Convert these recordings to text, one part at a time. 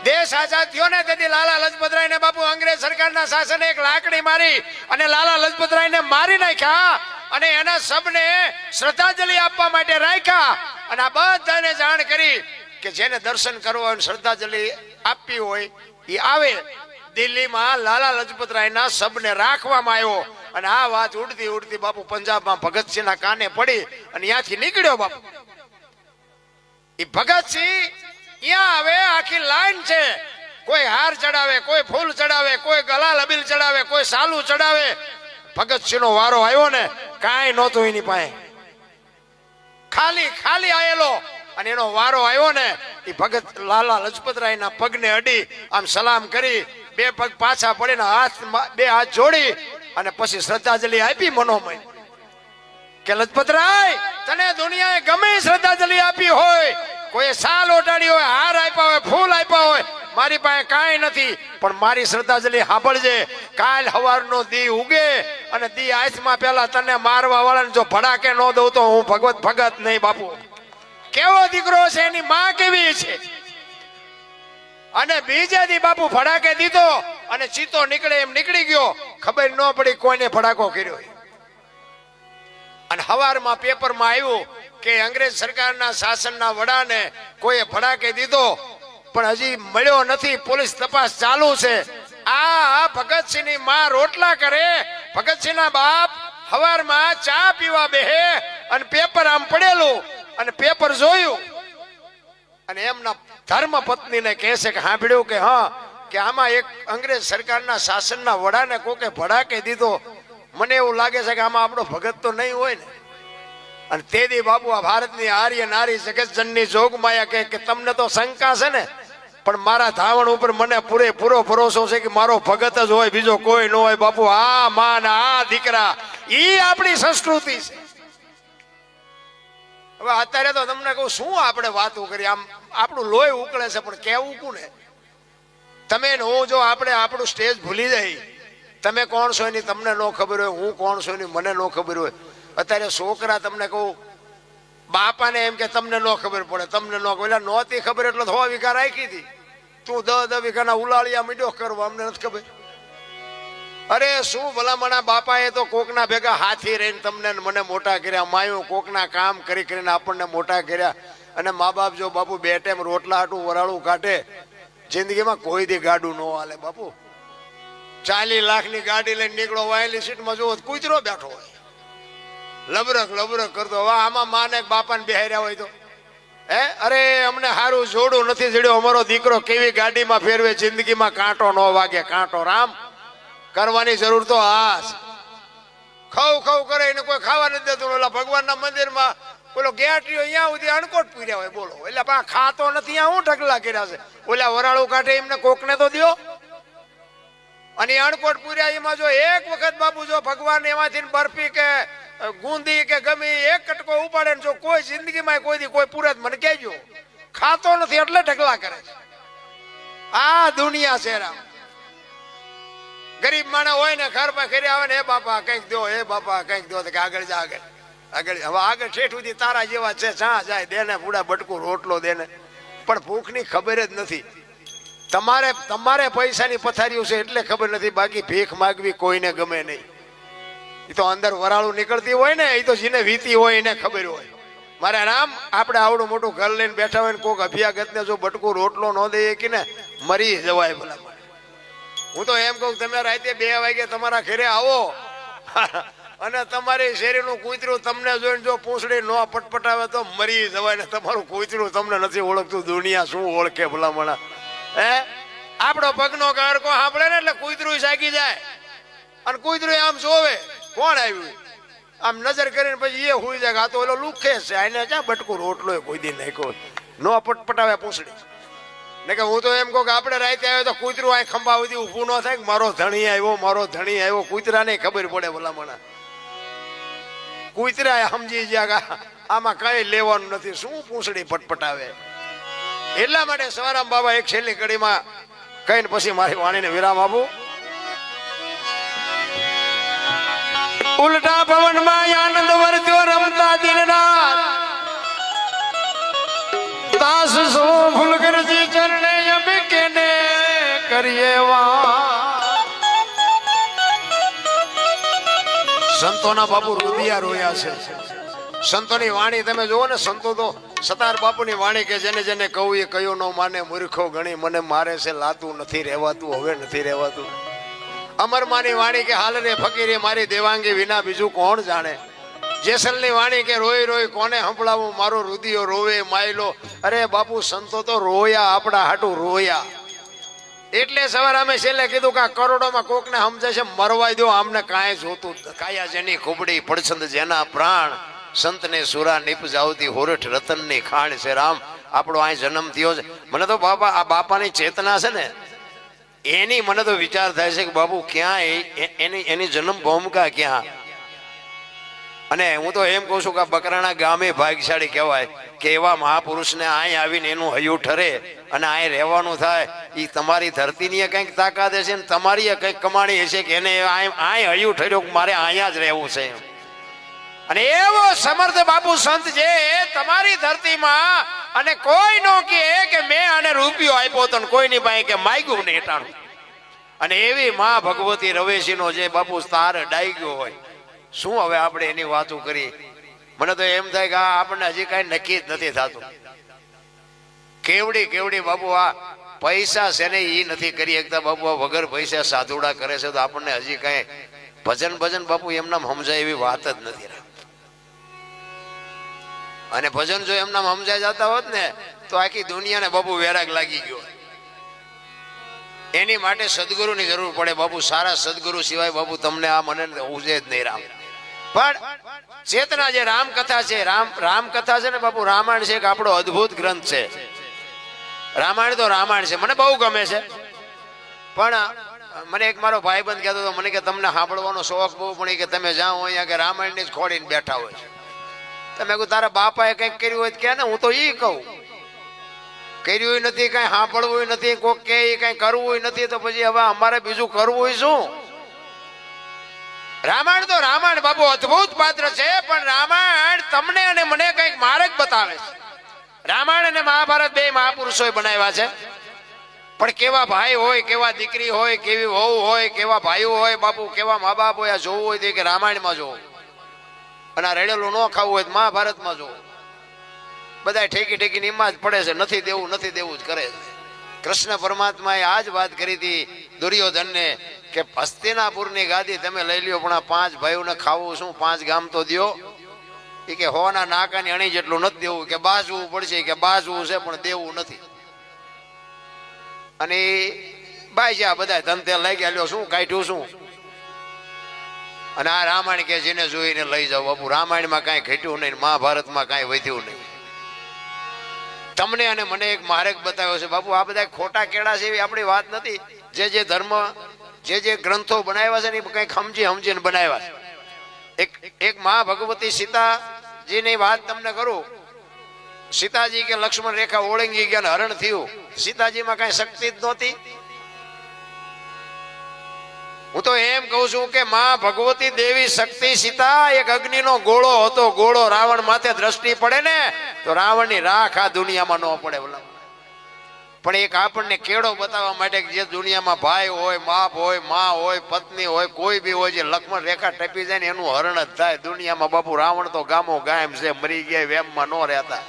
દેશ આઝાદ થયો ને તેથી લાલા લજપતરાય ને બાપુ અંગ્રેજ સરકારના શાસને એક લાકડી મારી અને લાલા લજપતરાય ને મારી નાખ્યા અને એના સબને શ્રદ્ધાંજલિ આપવા માટે રાખ્યા અને આ બધાને જાણ કરી કે જેને દર્શન કરવા હોય શ્રદ્ધાંજલિ આપવી હોય એ આવે. દિલ્હીમાં લાલા લજપતરાયના સબને રાખવામાં આવ્યો અને આ વાત ઉડતી ઉડતી બાપુ પંજાબમાં ભગતસિંહના કાને પડી અને ત્યાંથી નીકળ્યો બાપુ. એ ભગતસિંહ ત્યાં આવે આખી લાઈન છે, કોઈ હાર ચડાવે, કોઈ ફૂલ ચડાવે, કોઈ ગલાલ અબીલ ચડાવે, કોઈ સાલું ચડાવે. ભગતસિંહ નો વારો આવ્યો ને કાંઈ નહોતું એની પાસે, ખાલી ખાલી આયેલો અને એનો વારો આવ્યો ને એ ભગત લાલા લજપતરાયના પગને અડી આમ સલામ કરી બે પગ પાછા પડીને બે હાથ જોડી અને પછી શ્રદ્ધાંજલિ આપી મનોમય કે લજપતરાય તને દુનિયાએ ગમે શ્રદ્ધાંજલિ આપી હોય, કોઈ સાલ ઓટાડી હોય, હાર આપ્યા હોય, ફૂલ આપ્યા હોય, મારી પાસે કાંઈ નથી, પણ મારી શ્રદ્ધાંજલિ સાંભળજે. કાલ સવારનો દી ઉગે અને દી આંખમાં પેલા તને મારવા વાળાને જો ભડાકે ન દઉં તો હું ભગત નહીં બાપુ. કેવો દીકરો છે, એની માં કેવી છે. અને બીજે દી બાપુ ભડાકે દીધો અને ચીતો નીકળે એમ નીકળી ગયો, ખબર ન પડી કોઈને ભડાકો કર્યો. અને સવારમાં પેપરમાં આવ્યું કે અંગ્રેજ સરકારના શાસનના વડાને કોઈ ભડાકે દીધો પણ હજી મળ્યો નથી, પોલીસ તપાસ ચાલુ છે. આ ભગતસિંહની માં રોટલા કરે, ભગતસિંહના બાપ સવારમાં ચા પીવા બેહે અને પેપર આમ પડેલું અને પેપર જોયું અને એમના ધર્મ પત્નીને કહે છે કે સાંભળ્યું કે હા કે આમાં એક અંગ્રેજ સરકારના શાસનના વડાને કોકે ભડાકે દીધો, મને એવું લાગે છે કે આમાં આપણો ભગત તો નહીં હોય ને. અને તેદી બાપુ આ ભારતની આર્ય નારી જગતજનની જોગમાયા કે તમને તો શંકા છે ને, પણ મારા ધાવણ ઉપર મને પૂરેપૂરો ભરોસો છે કે મારો ભગત જ હોય, બીજો કોઈ ન હોય બાપુ. આ માં ને આ દીકરા ઈ આપણી સંસ્કૃતિ છે. હવે અત્યારે તો તમને કહું શું આપણે વાતો કરી, આમ આપણું લોહી ઉકળે છે, પણ કેવું કોને? તમે ને હું જો આપણે આપણું સ્ટેજ ભૂલી જાય, તમે કોણ છો એની તમને ન ખબર હોય, હું કોણ છું એની મને ન ખબર હોય. અત્યારે છોકરા તમને કહું બાપાને એમ કે તમને ન ખબર પડે, તમને ન ખબર, નહોતી ખબર એટલે 100 વીઘા રાખી હતી, તું 10 વીઘાના ઉલાળિયા મીડ્યો કરવા, અમને નથી ખબર. અરે શું ભલામણા બાપાએ તો કોકના ભેગા હાથી રહીને તમને મને મોટા કર્યા, માયું કોકના કામ કરી કરીને આપણને મોટા કર્યા. અને મા બાપ જો બાપુ 2 ટાઈમ રોટલા હાટું વરાળું કાઢે, જિંદગીમાં કોઈ દી ગાડું ન હાલે બાપુ. 40 લાખની ગાડી લઈને નીકળો, વાયેલી સીટમાં જોવો કૂતરો બેઠો હોય, લબરક લબરક કરતો. હવે આમાં માને બાપાને બેહાર્યા હોય તો અરે અમને સારું જોડું નથી જડ્યો, અમારો દીકરો કેવી ગાડીમાં ફેરવે, જિંદગીમાં કાંટો ન વાગે. કાંટો રામ કરવાની જરૂર તો આ ખવ ખવ કરે એને કોઈ ખાવા નથી દેતું. ઓલા ભગવાનના મંદિરમાં ઓલો ગેટરીઓ અહીંયા સુધી અણકોટ પૂર્યા હોય, બોલો એટલે પા ખાતો નથી, અહીંયા હું ઢગલા કર્યા છે. ઓલા વરાળું કાઢે એમને કોકને તો દો. અને અણકોટ પૂર્યા એમાં જો એક વખત બાપુ જો ભગવાન એમાંથી બરફી કે ગુંદી કે ગમે એક કટકો ઉપાડે ને જો કોઈ જિંદગીમાં કોઈ દી કોઈ પૂરત મને કહેજો, ખાતો નથી એટલે ઢગલા કરે છે. આ દુનિયા છે રામ. ગરીબ માણસ હોય ને ઘર પર ઘરે આવે ને, હે બાપા કંઈક દો, હે બાપા કંઈક દો, કે આગળ જા આગળ આગળ. હવે આગળ ઠેઠ સુધી તારા જેવા છે, જ્યાં જાય દેને પૂડા બટકું રોટલો દેને, પણ ભૂખની ખબર જ નથી. તમારે પૈસાની પથારીઓ છે એટલે ખબર નથી, બાકી ભીખ માગવી કોઈને ગમે નહીં. એ તો અંદર વરાળું નીકળતી હોય ને, એ તો જેને વીતી હોય એને ખબર હોય. મારે રામ આપણે આવડું મોટું ઘર લઈને બેઠા હોય ને કોઈક અભિયાગતને જો બટકું રોટલો ન દઈએ કે ને મરી જવાય ભલા. હું તો એમ કહું તમે રાતે 2 વાગે તમારા ઘરે આવો અને તમારી શેરીનું કૂતરું તમને જોઈને જો પૂંછડી ન પટપટાવે તો મરી જવાય ને. તમારું કૂતરું તમને નથી ઓળખતું, દુનિયા શું ઓળખે ભલામણા. આપણો પગનો ગળકો સાંભળે ને એટલે કૂતરું જાગી જાય અને કૂતરું આમ જોવે કોણ આવ્યું, આમ નજર કરીને પછી એ હુઈ જાય. આ તો ઓલો લુખે છે, આને ક્યાં બટકું રોટલો કોઈ દી નાખ્યો ન પટપટાવે પૂંછડી ને. કે હું તો એમ કહું કે આપણે રાતે આવ્યો તો કૂતરું આ ખંભા સુધી ઊભું ન થાય, મારો ધણી આવ્યો, મારો ધણી આવ્યો. કૂતરાને ખબર પડે ભલામણા, કૂતરા સમજી ગયા આમાં કઈ લેવાનું નથી, શું પૂંછડી પટપટાવે. એટલા માટે સવારામ બાબા એક છેલ્લી કડીમાં કહીને પછી મારી વાણીને વિરામ આપું. ઉલટા પવનમાં આનંદ વર્ત્યો રમતા દિન રાત, દાસ સો ફૂલ કરજી ચરણે અબ કે કરીએ સંતોના બાપુ રુદિયા રોયા છે. સંતોની વાણી તમે જુઓ ને, સંતો તો સતાર બાપુની વાણી કે જેને જેને કહું એ કયો ન માને, મૂર્ખો ગણી મને મારે છે, લાતું નથી રહેવાતું, હવે નથી રહેવાતું. અમરમાની વાણી કે હાલ રે ફકીરે મારી દેવાંગી વિના બીજું કોણ જાણે. જેસલની વાણી કે રોઈ રોઈ કોને સંભળાવું, મારો રુદિયો રોવે માયલો. અરે બાપુ સંતો તો રોયા, આપણા હાટું રોયા. એટલે સવારે અમે છેલ્લે કીધું કે આ કરોડોમાં કોકને સમજાય છે, મરવાઈ દો, આમને કાંઈ જોતું. કાયા જેની ખુબડી પડછંદ જેના પ્રાણ, સંતને સુરા નિપજાવતી હોરઠ રતનની ખાણ છે. રામ આપણો અહીં જન્મ થયો છે. મને તો બાપા આ બાપાની ચેતના છે ને, એની મને તો વિચાર થાય છે કે બાપુ ક્યાં એની જન્મ ભૂમિકા ક્યાં. અને હું તો એમ કહું છું કે બકરાણા ગામે ભાગ્યશાળી કહેવાય કે એવા મહાપુરુષને અહીં આવીને એનું હૈયું ઠરે અને અહીં રહેવાનું થાય. એ તમારી ધરતીની કંઈક તાકાત હશે ને તમારી કંઈક કમાણી હશે કે એને અહીં હૈયું ઠર્યો મારે અહીંયા જ રહેવું છે. અને એવો સમર્થ બાપુ સંત જે તમારી ધરતીમાં, અને કોઈ નો કે મેં આને રૂપિયો આપ્યો તો કોઈની પાસે કે માગ્યું નહીં ટાણું. અને એવી માં ભગવતી રવેશીનો જે બાપુ તાર ડાઈ ગયો હોય, શું હવે આપણે એની વાતો કરી. મને તો એમ થાય કે આપણને હજી કઈ નક્કી જ નથી થતું. કેવડી બાપુ આ પૈસા છે ને એ નથી કરી શકતા બાપુ. આ વગર પૈસા સાધુડા કરે છે તો આપણને હજી કઈ ભજન બાપુ એમનામ સમજાય એવી વાત જ નથી. અને ભજન જો એમનામ સમજાય જતા હોત ને તો આખી દુનિયાને બાપુ વેરાગ લાગી ગયો. એની માટે સદગુરુની જરૂર પડે બાપુ. સારા સદગુરુ સિવાય બાપુ તમને આ મને ઉજે જ નહીં. રામ પણ ચેતના જે રામકથા છે, રામકથા છે ને બાપુ, રામાયણ છે એક આપણો અદ્ભુત ગ્રંથ છે. રામાયણ તો રામાયણ છે, મને બહુ ગમે છે. પણ મને એક મારો ભાઈબંધ કહેતો હતો, મને કે તમને સાંભળવાનો શોખ બહુ, પણ કે તમે જાઓ અહીંયા કે રામાયણની જ ખોડીને બેઠા હોય છે. તમે કહું તારા બાપાએ કંઈક કર્યું હોય કે ને, હું તો ઈ કહું કર્યું નથી, કઈ સાંભળવું નથી, કોક કે કઈ કરવું નથી, તો પછી હવે અમારે બીજું કરવું શું. રામાયણ તો રામાયણ બાપુ અદ્ભુત પાત્ર છે, પણ રામાયણ તમને અને મને કઈક માર્ગ બતાવે છે. રામાયણ અને મહાભારત બે મહાપુરુષોએ બનાવ્યા છે, પણ કેવા ભાઈ હોય, કેવા દીકરી હોય, કેવી વહુ હોય, કેવા ભાઈઓ હોય બાપુ, કેવા મા બાપ હોય, આ જોવું હોય તો કે રામાયણમાં જોવું, અને આ રેડેલું ન ખાવું હોય તો મહાભારતમાં જોવું. બધા ઠેકી એમાં જ પડે છે, નથી દેવું જ કરે છે. કૃષ્ણ પરમાત્માએ આ જ વાત કરી હતી દુર્યોધનને કે હસ્તિનાપુરની ગાદી તમે લઈ લ્યો, પણ આ 5 ભાઈઓને ખાવું શું, 5 ગામ તો દ્યો. એ કે હોના નાકાની અણી જેટલું નથી દેવું, કે બાજવું પડશે, કે બાજવું છે પણ દેવું નથી. અને ભાઈ છે આ બધા ધનતે લઈ ગયા, લ્યો શું કાઢ્યું શું. અને આ રામાયણ કે જેને જોઈને લઈ જાવ બાપુ. રામાયણમાં કાંઈ ઘટ્યું નહીં, મહાભારતમાં કાંઈ વધ્યું નહીં. તમને અને મને એક માર્ગ બતાવ્યો છે બાપુ. આ બધા ખોટા કેળા છે એવી આપણી વાત નથી. જે ધર્મ, જે ગ્રંથો બનાવ્યા છે ને એ કંઈક સમજીને બનાવ્યા છે. એક મા ભગવતી સીતાજીની વાત તમને કરું. સીતાજી કે લક્ષ્મણ રેખા ઓળંગી ગયા, હરણ થયું. સીતાજીમાં કઈ શક્તિ જ નહોતી. હું તો એમ કહું છું કે માં ભગવતી દેવી શક્તિ સીતા એક અગ્નિનો ગોળો હતો. ગોળો રાવણ માથે દ્રષ્ટિ પડે ને તો રાવણની રાખ આ દુનિયામાં ન પડે. પણ એક આપણને કેળો બતાવવા માટે જે દુનિયામાં ભાઈ હોય, બાપ હોય, માં હોય, પત્ની હોય, કોઈ બી હોય, જે લક્ષ્મણ રેખા ટપી જાય ને એનું હરણ જ થાય દુનિયામાં બાપુ. રાવણ તો ગામો ગામ છે, મરી ગયા, વેમમાં ન રહેતા.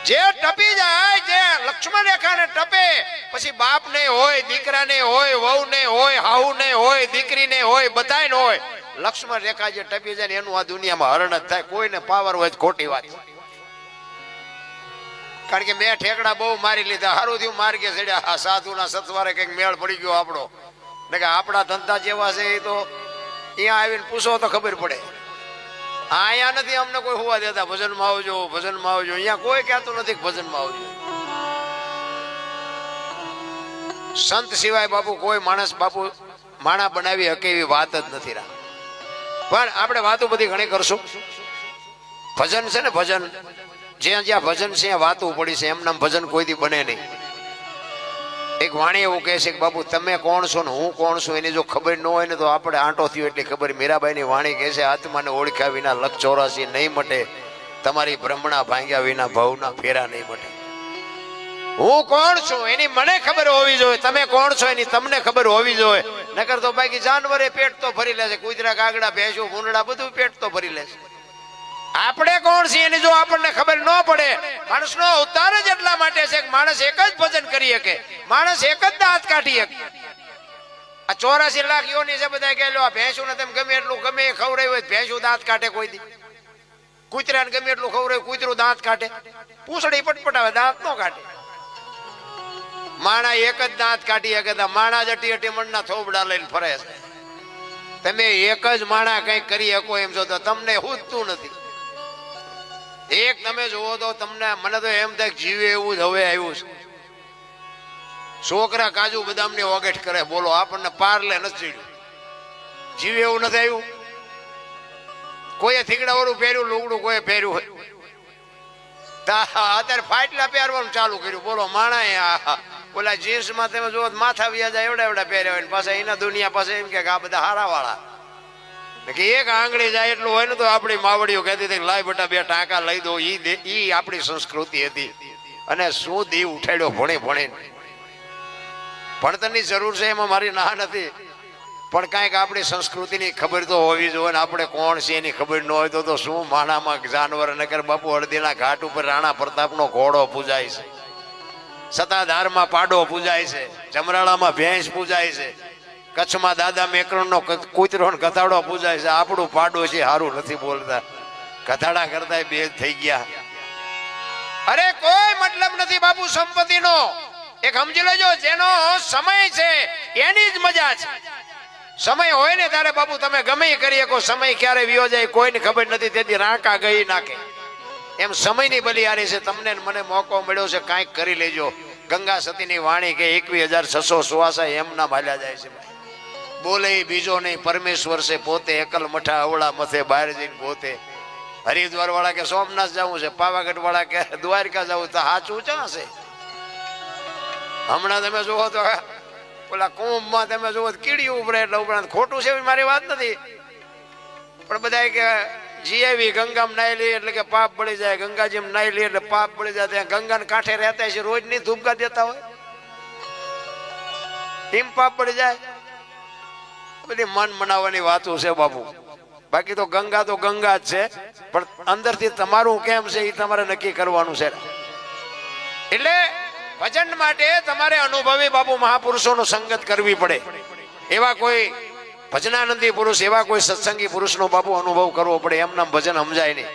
જે ટપી જાય, જે લક્ષ્મણ રેખાને ટપે, પછી બાપ ને હોય, દીકરાને હોય, વહુ ને હોય, હાહુ ને હોય, દીકરીને હોય, બધાને હોય. લક્ષ્મણ રેખા જે ટપી જાય ને એનું આ દુનિયામાં હરણ જ થાય. કોઈને પાવર હોય ખોટી વાત. કારણ કે મેં ઠેકડા બહુ મારી લીધા. સારું થયું માર્ગે ચડ્યા. સાધુના સથવારે કઈક મેળ પડી ગયો આપણો. ને કે આપણા ધંધા જેવા છે એ તો અહીંયા આવીને પૂછો તો ખબર પડે. અહીંયા નથી અમને કોઈ હોવા દેતા, ભજનમાં આવજો, ભજનમાં આવજો. અહીંયા કોઈ કહેતું નથી ભજનમાં આવજો. સંત સિવાય બાપુ કોઈ માણસ બાપુ માણા બનાવી શકે એવી વાત જ નથી. પણ આપણે વાતો બધી ઘણી કરશું. ભજન છે ને, ભજન જ્યાં ભજન છે ત્યાં વાતો પડી છે. એમનામ ભજન કોઈથી બને નહીં. એક વાણી એવું કહે છે કે બાપુ તમે કોણ છો ને હું કોણ છું એની જો ખબર ન હોય ને તો આપણે આંટો થયો એટલી ખબર. મીરાબાઈની વાણી કહે છે આત્માને ઓળખ્યા વિના લખ 84 નહીં મટે, તમારી બ્રહ્મણા ભાંગ્યા વિના ભવના ફેરા નહીં મટે. હું કોણ છું એની મને ખબર હોવી જોઈએ, તમે કોણ છો એની તમને ખબર હોવી જોઈએ. નકર તો બાકી જાનવરે પેટ તો ભરી લેશે, કૂતરા કાગડા ભેંસો ભૂંડડા બધું પેટ તો ભરી લેશે. આપણે કોણ છીએ એની જો આપણને ખબર ન પડે. માણસનો અવતાર જ એટલા માટે છે કે માણસ એક જ ભજન કરી શકે, માણસ એક જ દાંત કાઢી શકે. આ 84 લાખ યોની છે બધા કે લો આ ભેંસું ને તેમ ગમે એટલું ગમે એ ખવડાવ્યું હોય ભેંસું દાંત કાઢે કોઈ દી, કૂતરાને ગમે એટલું ખવડાવ્યું કૂતરું દાંત કાઢે, પૂંછડી પટપટાવે દાંત ન કાઢે. માણા એક જ દાંત કાઢી શકે, માણા જ અટી મણના થોબડા લઈને ફરે છે. તમે એક જ માણા કઈ કરી શકો એમ છો તો તમને હુજતું નથી. એક તમે જુઓ તો તમને મને તો એમ થાય જીવે એવું જ હવે આવ્યું છે. છોકરા કાજુ બદામ ની ઓગેટ કરે, બોલો આપણને પારલે નથી ચડ્યું. જીવે એવું નથી આવ્યું. કોઈએ થીગડા વાળું પહેર્યું લુગડું કોઈ પહેર્યું હોય, અત્યારે ફાટલા પહેરવાનું ચાલુ કર્યું. બોલો માણા ઓલા જીન્સ માં તમે જુઓ માથા વ્યાજા એવડા એવડા પહેર્યા હોય, પાછા એના દુનિયા પાસે એમ કે આ બધા હારા વાળા. એક આંગળી જાય એટલું હોય ને તો આપણી માવડીઓ કહેતી હતી લાય બેટા બે ટાંકા લઈ દો. ઈ આપણી સંસ્કૃતિ હતી. અને શું દીવ ઉઠાડ્યો ભણી ભણીને. ભણતરની જરૂર છે એમાં મારી ના નથી, પણ કાંઈક આપણી સંસ્કૃતિની ખબર તો હોવી જોઈએ. ને આપણે કોણ છે એની ખબર ન હોય તો શું માણામાં જાનવર નકર બાપુ હળદીના ઘાટ ઉપર રાણા પ્રતાપનો ઘોડો પૂજાય છે, સતાધારમાં પાડો પૂજાય છે, જમરાળામાં ભેંસ પૂજાય છે, કચ્છમાં દાદા મેકરણનો કૂતરો ગધાડો પૂજાય છે. આપણું પાડો છે સારું નથી બોલતા, ગધાડા કરતા બે થઈ ગયા. અરે કોઈ મતલબ નથી બાપુ સંપત્તિનો. એક સમજી લેજો, જેનો સમય છે એની જ મજા છે. સમય હોય ને ત્યારે બાપુ તમે ગમે કરી શકો. સમય ક્યારે વિયો જાય કોઈને ખબર નથી, તેથી રાંકા ગઈ નાખે. એમ સમયની બલિહારી છે. તમને મને મોકો મળ્યો છે, કાંઈક કરી લેજો. ગંગા સતીની વાણી કે 21,686 એમના માલ્યા જાય છે. બોલે બીજો નહીં, પરમેશ્વર છે પોતે, એકલ મઠા અવળા મથે બહાર જઈને પોતે. હરિદ્વાર વાળા કે સોમનાથ જવું છે, પાવાગઢ વાળા કે દ્વારકા જવું, તો સાચું ક્યાં છે? હમણાં તમે જુઓ તો ઓલા કુંભમાં તમે જુઓ કીડી ઉભરે એટલે ઉપરાંત ખોટું છે મારી વાત નથી, પણ બધા કે જીએવી ગંગામાં નાઈ લઈએ એટલે કે પાપ બળી જાય, ગંગાજીમાં નાઈ લઈએ એટલે પાપ બળી જાય. ત્યાં ગંગાને કાંઠે રહેતા છે, રોજ ની ધૂપકા દેતા હોય, એમ પાપ બળી જાય. બધી મન મનાવવાની વાતો છે બાપુ. બાકી તો ગંગા જ છે, પણ અંદરથી તમારું કેમ છે એ તમારે નક્કી કરવાનું છે. એટલે ભજન માટે તમારે અનુભવી બાપુ મહાપુરુષોનો સંગત કરવી પડે. એવા કોઈ ભજનાનંદી પુરુષ, એવા કોઈ સત્સંગી પુરુષનો બાપુ અનુભવ કરવો પડે. એમ નામ ભજન સમજાય નહીં.